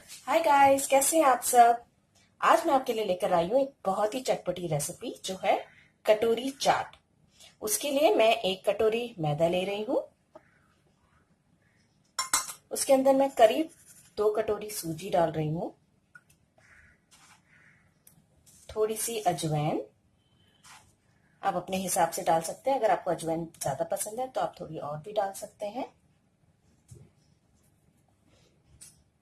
Hi guys, कैसे हैं आप सब। आज मैं आपके लिए लेकर आई हूँ एक बहुत ही चटपटी रेसिपी जो है कटोरी चाट। उसके लिए मैं 1 कटोरी मैदा ले रही हूँ। उसके अंदर मैं करीब 2 कटोरी सूजी डाल रही हूँ। थोड़ी सी अजवाइन, आप अपने हिसाब से डाल सकते हैं। अगर आपको अजवाइन ज्यादा पसंद है तो आप थोड़ी और भी डाल सकते हैं।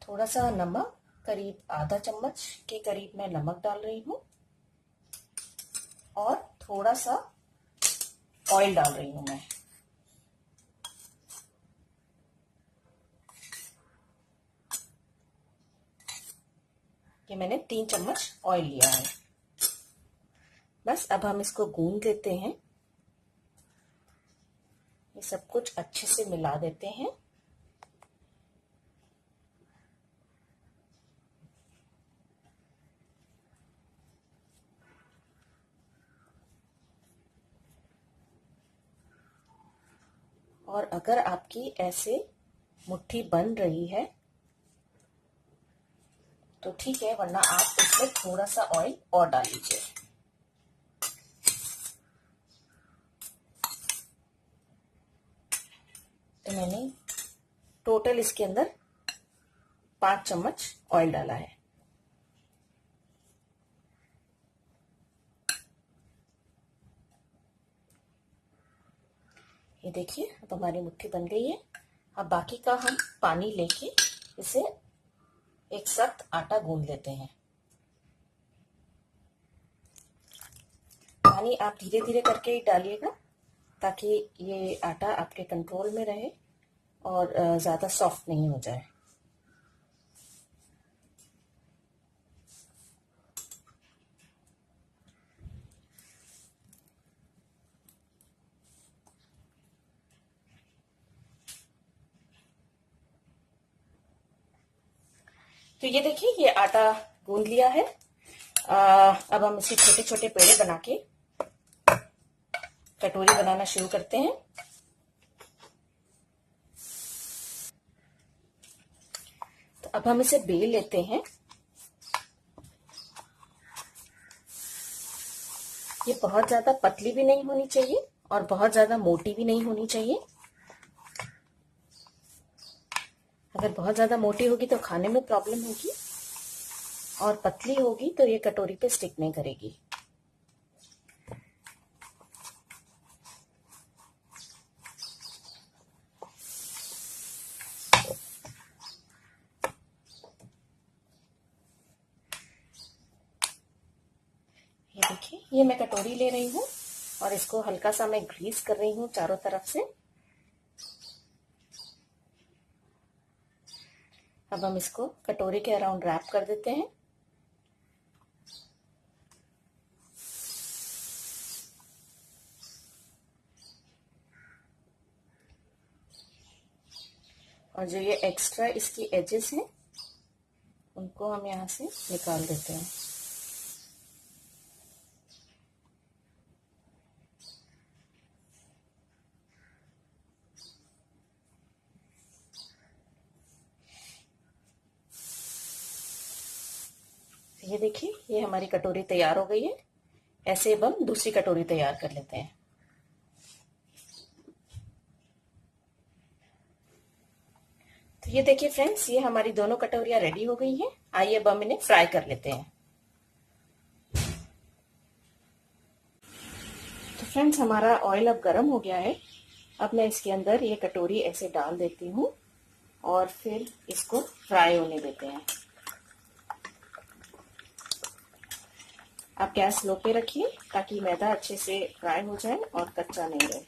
थोड़ा सा नमक, करीब आधा चम्मच के करीब मैं नमक डाल रही हूँ। और थोड़ा सा ऑयल डाल रही हूँ मैं। ये मैंने 3 चम्मच ऑयल लिया है। बस अब हम इसको गूंद लेते हैं। ये सब कुछ अच्छे से मिला देते हैं। और अगर आपकी ऐसे मुट्ठी बन रही है तो ठीक है, वरना आप इसमें थोड़ा सा ऑयल और डाल लीजिए। तो मैंने टोटल इसके अंदर 5 चम्मच ऑयल डाला है। ये देखिए, अब हमारी मुट्ठी बन गई है। अब बाकी का हम पानी लेके इसे एक सख्त आटा गूंद लेते हैं। पानी आप धीरे धीरे करके ही डालिएगा ताकि ये आटा आपके कंट्रोल में रहे और ज़्यादा सॉफ्ट नहीं हो जाए। तो ये देखिए, ये आटा गूंद लिया है। अब हम इसके छोटे छोटे पेड़े बना के कटोरी बनाना शुरू करते हैं। तो अब हम इसे बेल लेते हैं। ये बहुत ज्यादा पतली भी नहीं होनी चाहिए और बहुत ज्यादा मोटी भी नहीं होनी चाहिए। अगर बहुत ज्यादा मोटी होगी तो खाने में प्रॉब्लम होगी, और पतली होगी तो ये कटोरी पे स्टिक नहीं करेगी। ये देखिए, ये मैं कटोरी ले रही हूँ और इसको हल्का सा मैं ग्रीस कर रही हूँ चारों तरफ से। अब हम इसको कटोरी के अराउंड रैप कर देते हैं। और जो ये एक्स्ट्रा इसकी एजेस हैं उनको हम यहाँ से निकाल देते हैं। ये देखिए, ये हमारी कटोरी तैयार हो गई है। ऐसे अब हम दूसरी कटोरी तैयार कर लेते हैं। तो ये देखिए फ्रेंड्स, ये हमारी दोनों कटोरियां रेडी हो गई हैं। आइए अब हम इन्हें फ्राई कर लेते हैं। तो फ्रेंड्स, हमारा ऑयल अब गर्म हो गया है। अब मैं इसके अंदर ये कटोरी ऐसे डाल देती हूँ और फिर इसको फ्राई होने देते हैं। आप गैस लो पे रखिए ताकि मैदा अच्छे से फ्राई हो जाए और कच्चा नहीं रहे।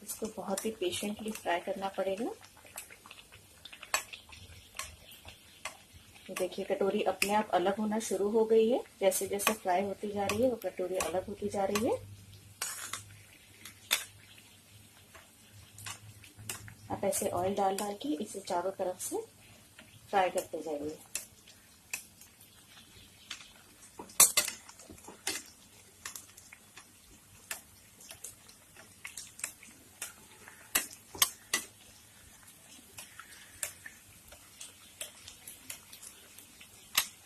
इसको बहुत ही पेशेंटली फ्राई करना पड़ेगा। देखिए, कटोरी अपने आप अलग होना शुरू हो गई है। जैसे जैसे फ्राई होती जा रही है वो कटोरी अलग होती जा रही है। आप ऐसे ऑयल डाल डाल के इसे चारों तरफ से फ्राई करते जाइए।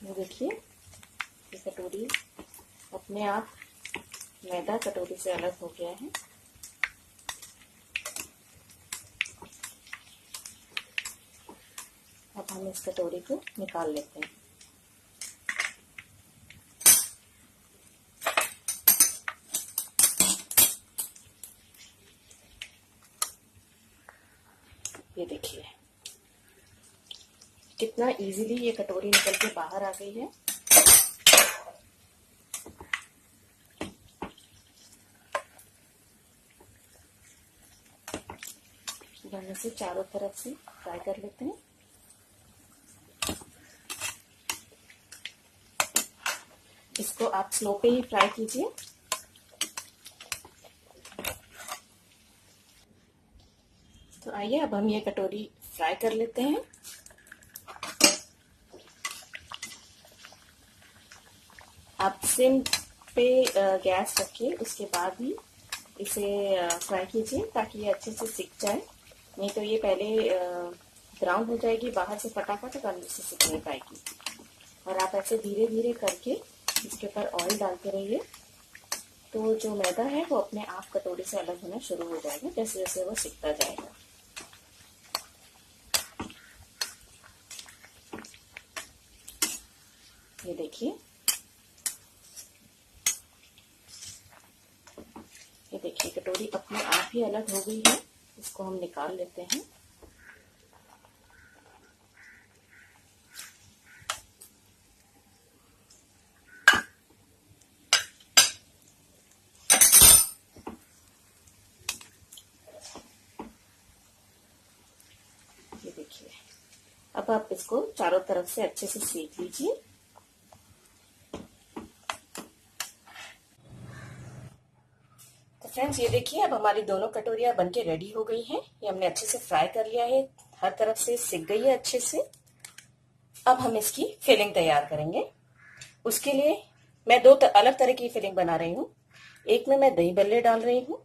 ये देखिए, ये कटोरी अपने आप मैदा कटोरी से अलग हो गया है। अब हम इस कटोरी को निकाल लेते हैं। ये देखिए कितना इजीली ये कटोरी निकल के बाहर आ गई है। हम इसे चारों तरफ से फ्राई कर लेते हैं। इसको आप स्लो पे ही फ्राई कीजिए। तो आइए अब हम ये कटोरी फ्राई कर लेते हैं। आप सिम पे गैस रखिए, उसके बाद ही इसे फ्राई कीजिए ताकि ये अच्छे से सिक जाए। नहीं तो ये पहले ब्राउन हो जाएगी बाहर से फटाफट और अंदर से सिक नहीं पाएगी। और आप ऐसे धीरे धीरे करके इसके ऊपर ऑयल डालते रहिए, तो जो मैदा है वो अपने आप कटोरी से अलग होना शुरू हो जाएगा जैसे जैसे वो सिकता जाएगा। ये देखिए, ये देखिए कटोरी अपने आप ही अलग हो गई है। इसको हम निकाल लेते हैं। ये देखिए, अब आप इसको चारों तरफ से अच्छे से सेक लीजिए। फ्रेंड्स ये देखिए, अब हमारी दोनों कटोरियां बनके रेडी हो गई हैं। ये हमने अच्छे से फ्राई कर लिया है, हर तरफ से सिक गई है अच्छे से। अब हम इसकी फिलिंग तैयार करेंगे। उसके लिए मैं दो अलग तरह की फिलिंग बना रही हूँ। एक में मैं दही बल्ले डाल रही हूँ,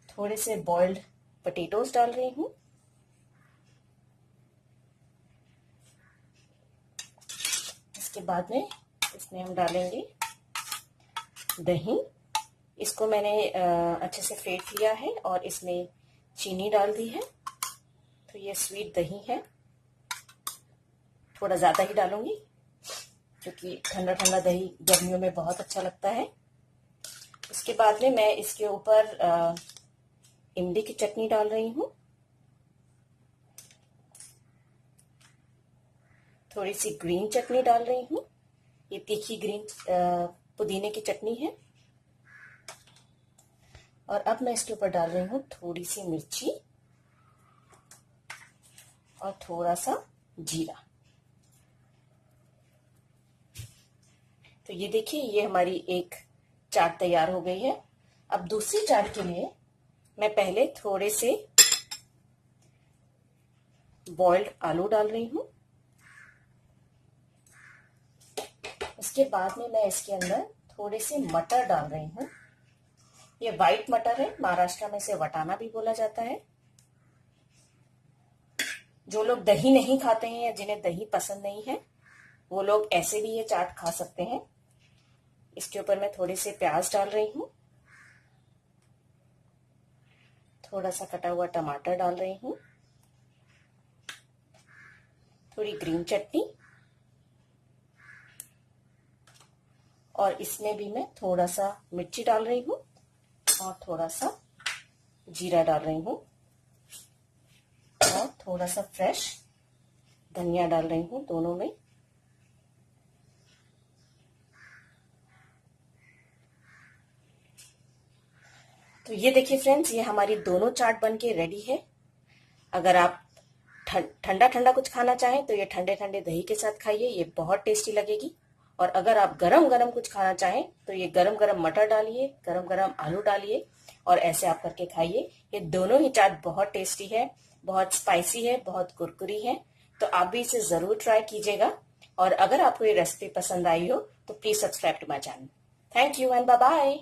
थोड़े से बॉइल्ड पोटैटोज डाल रही हूँ, इसके बाद में इसमें हम डालेंगे दही। इसको मैंने अच्छे से फेंट लिया है और इसमें चीनी डाल दी है। तो ये स्वीट दही है, थोड़ा ज़्यादा ही डालूंगी क्योंकि ठंडा ठंडा दही गर्मियों में बहुत अच्छा लगता है। उसके बाद में मैं इसके ऊपर इमली की चटनी डाल रही हूँ, थोड़ी सी ग्रीन चटनी डाल रही हूँ। ये तीखी ग्रीन पुदीने की चटनी है। और अब मैं इसके ऊपर डाल रही हूँ थोड़ी सी मिर्ची और थोड़ा सा जीरा। तो ये देखिए, ये हमारी एक चाट तैयार हो गई है। अब दूसरी चाट के लिए मैं पहले थोड़े से बॉइल्ड आलू डाल रही हूँ। उसके बाद में मैं इसके अंदर थोड़े से मटर डाल रही हूँ। ये वाइट मटर है, महाराष्ट्र में इसे वटाना भी बोला जाता है। जो लोग दही नहीं खाते हैं या जिन्हें दही पसंद नहीं है वो लोग ऐसे भी ये चाट खा सकते हैं। इसके ऊपर मैं थोड़े से प्याज डाल रही हूँ, थोड़ा सा कटा हुआ टमाटर डाल रही हूँ, थोड़ी ग्रीन चटनी और इसमें भी मैं थोड़ा सा मिर्ची डाल रही हूँ और थोड़ा सा जीरा डाल रही हूँ और थोड़ा सा फ्रेश धनिया डाल रही हूँ दोनों में। तो ये देखिए फ्रेंड्स, ये हमारी दोनों चाट बनके रेडी है। अगर आप ठंडा ठंडा कुछ खाना चाहें तो ये ठंडे ठंडे दही के साथ खाइए, ये बहुत टेस्टी लगेगी। और अगर आप गरम गरम कुछ खाना चाहें तो ये गरम गरम मटर डालिए, गरम गरम आलू डालिए और ऐसे आप करके खाइए। ये दोनों ही चाट बहुत टेस्टी है, बहुत स्पाइसी है, बहुत कुरकुरी है। तो आप भी इसे जरूर ट्राई कीजिएगा। और अगर आपको ये रेसिपी पसंद आई हो तो please subscribe to my channel. Thank you and bye bye.